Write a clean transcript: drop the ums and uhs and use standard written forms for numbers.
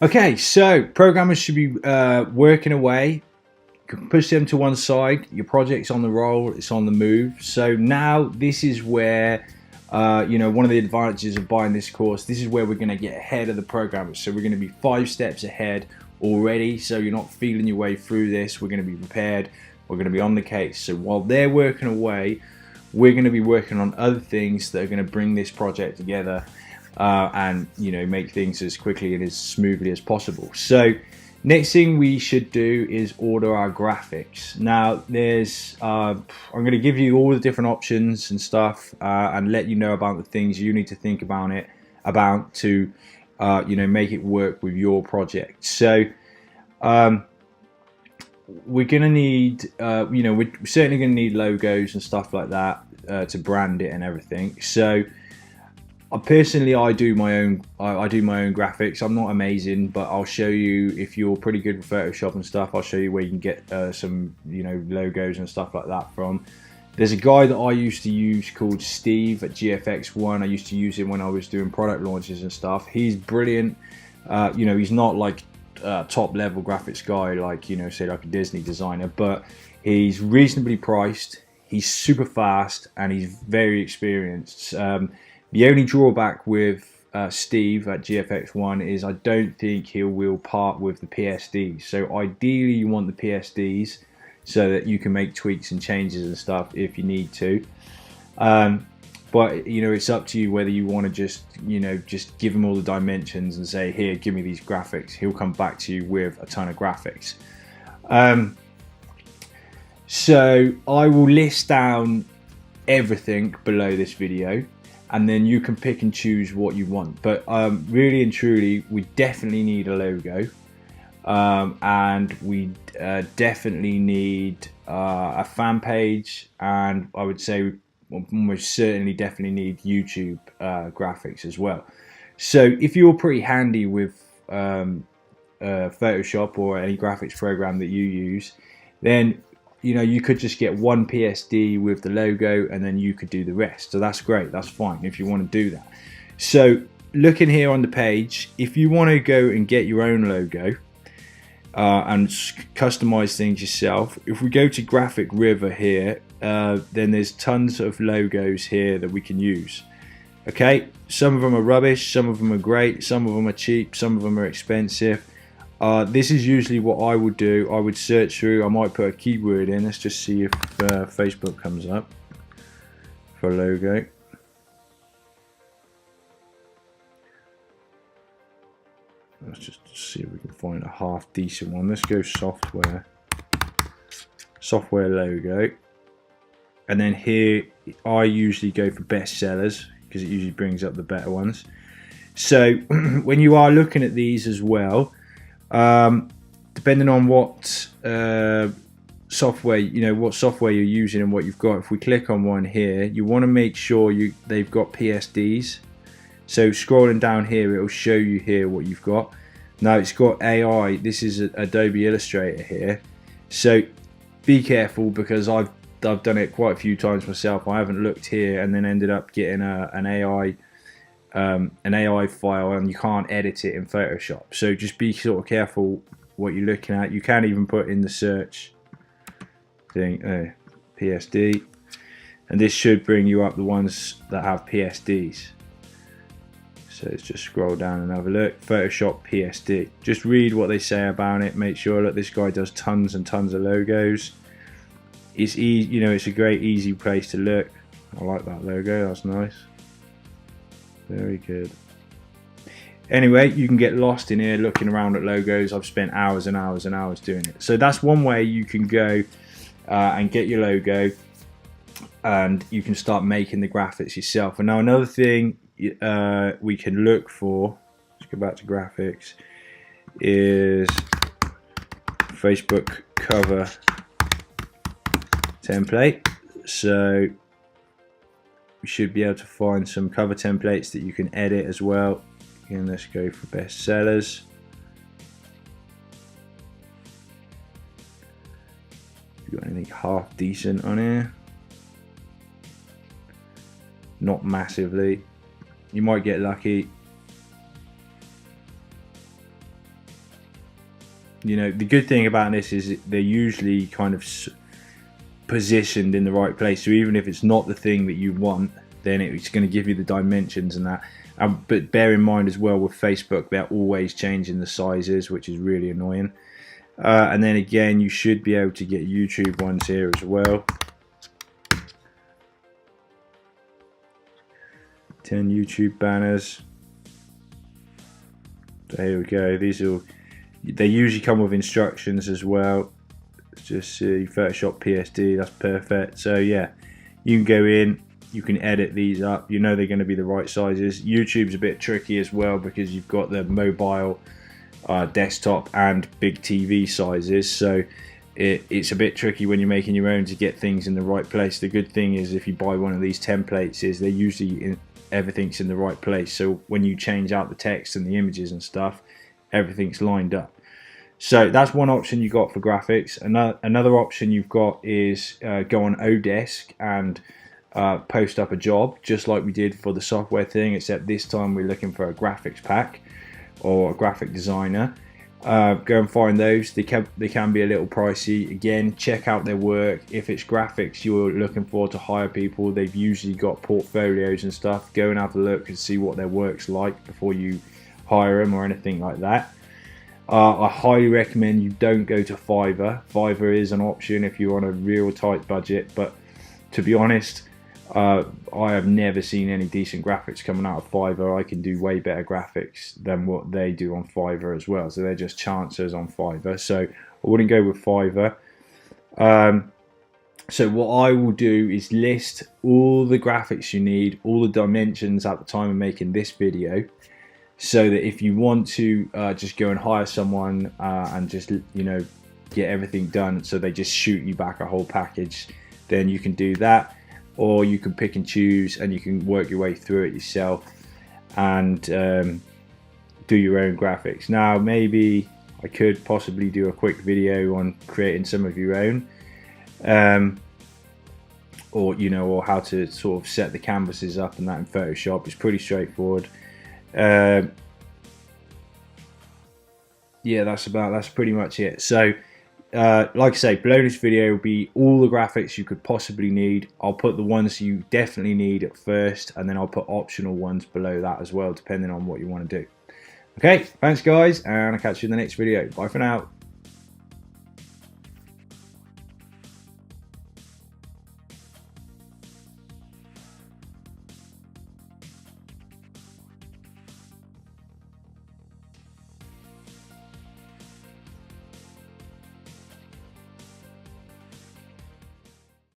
Okay, so programmers should be working away. You can push them to one side. Your project's on the roll. It's on the move. So now this is where, one of the advantages of buying this course. This is where we're going to get ahead of the programmers. So we're going to be 5 steps ahead already. So you're not feeling your way through this. We're going to be prepared. We're going to be on the case. So while they're working away, we're going to be working on other things that are going to bring this project together. And make things as quickly and as smoothly as possible. So next thing we should do is order our graphics. Now there's I'm going to give you all the different options and stuff, and let you know about the things you need to think about to make it work with your project. So we're going to need we're certainly going to need logos and stuff like that to brand it and everything. So personally, I do my own graphics. I'm not amazing, but I'll show you. If you're pretty good with Photoshop and stuff, I'll show you where you can get some logos and stuff like that from. There's a guy that I used to use called Steve at GFX1. I used to use him when I was doing product launches and stuff. He's brilliant. He's not like top level graphics guy like say like a Disney designer, but he's reasonably priced. He's super fast and he's very experienced. The only drawback with Steve at GFX1 is I don't think he will part with the PSDs. So ideally you want the PSDs so that you can make tweaks and changes and stuff if you need to. But it's up to you whether you want to just give him all the dimensions and say, here, give me these graphics. He'll come back to you with a ton of graphics. So I will list down everything below this video, and then you can pick and choose what you want. But really and truly, we definitely need a logo, and we definitely need a fan page, and I would say we almost certainly definitely need YouTube graphics as well. So if you're pretty handy with Photoshop or any graphics program that you use, then you could just get one PSD with the logo and then you could do the rest. So that's great, that's fine if you want to do that. So looking here on the page, if you want to go and get your own logo and customize things yourself, if we go to Graphic River here, then there's tons of logos here that we can use. Okay, some of them are rubbish, some of them are great, some of them are cheap, some of them are expensive. This is usually what I would do. I would search through. I might put a keyword in. Let's just see if Facebook comes up for a logo. Let's just see if we can find a half decent one. Let's go software logo, and then here I usually go for best sellers because it usually brings up the better ones. So when you are looking at these as well, depending on what software what software you're using and what you've got, if we click on one here, you want to make sure they've got PSDs. So scrolling down here, it will show you here what you've got. Now it's got AI. This is Adobe Illustrator here, so be careful because I've done it quite a few times myself. I haven't looked here and then ended up getting an AI file, and you can't edit it in Photoshop. So just be sort of careful what you're looking at. You can even put in the search thing PSD, and this should bring you up the ones that have PSDs. So let's just scroll down and have a look. Photoshop PSD. Just read what they say about it. Make sure that this guy does tons and tons of logos. It's easy, it's a great easy place to look. I like that logo. That's nice. Very good. Anyway, you can get lost in here looking around at logos. I've spent hours and hours and hours doing it. So that's one way you can go and get your logo, and you can start making the graphics yourself. And now another thing we can look for, let's go back to graphics, is Facebook cover template. So we should be able to find some cover templates that you can edit as well. Again, let's go for best sellers. You got anything half decent on here? Not massively. You might get lucky. You know, the good thing about this is they're usually kind of positioned in the right place, so even if it's not the thing that you want, then it's going to give you the dimensions and that. But bear in mind as well, with Facebook, they're always changing the sizes, which is really annoying. And then again, you should be able to get YouTube ones here as well. 10 YouTube banners. There we go. They usually come with instructions as well. Let's just see, Photoshop PSD, that's perfect. So yeah, you can go in, you can edit these up. You know they're going to be the right sizes. YouTube's a bit tricky as well because you've got the mobile, desktop and big TV sizes. So it's a bit tricky when you're making your own to get things in the right place. The good thing is if you buy one of these templates, is they're usually everything's in the right place. So when you change out the text and the images and stuff, everything's lined up. So that's one option you got for graphics. Another option you've got is go on Odesk and post up a job, just like we did for the software thing, except this time we're looking for a graphics pack or a graphic designer. Go and find those. They can be a little pricey. Again, check out their work. If it's graphics you're looking for to hire people, they've usually got portfolios and stuff. Go and have a look and see what their work's like before you hire them or anything like that. I highly recommend you don't go to Fiverr. Fiverr is an option if you're on a real tight budget, but to be honest, I have never seen any decent graphics coming out of Fiverr. I can do way better graphics than what they do on Fiverr as well. So they're just chancers on Fiverr. So I wouldn't go with Fiverr. So what I will do is list all the graphics you need, all the dimensions at the time of making this video, so that if you want to just go and hire someone and just, you know, get everything done, so they just shoot you back a whole package, then you can do that. Or you can pick and choose and you can work your way through it yourself and do your own graphics. Now maybe I could possibly do a quick video on creating some of your own, or you know, or how to sort of set the canvases up and that in Photoshop. It's pretty straightforward. Yeah, that's pretty much it. So like I say, below this video will be all the graphics you could possibly need. I'll put the ones you definitely need at first, and then I'll put optional ones below that as well, depending on what you want to do. Okay, thanks guys, and I'll catch you in the next video. Bye for now.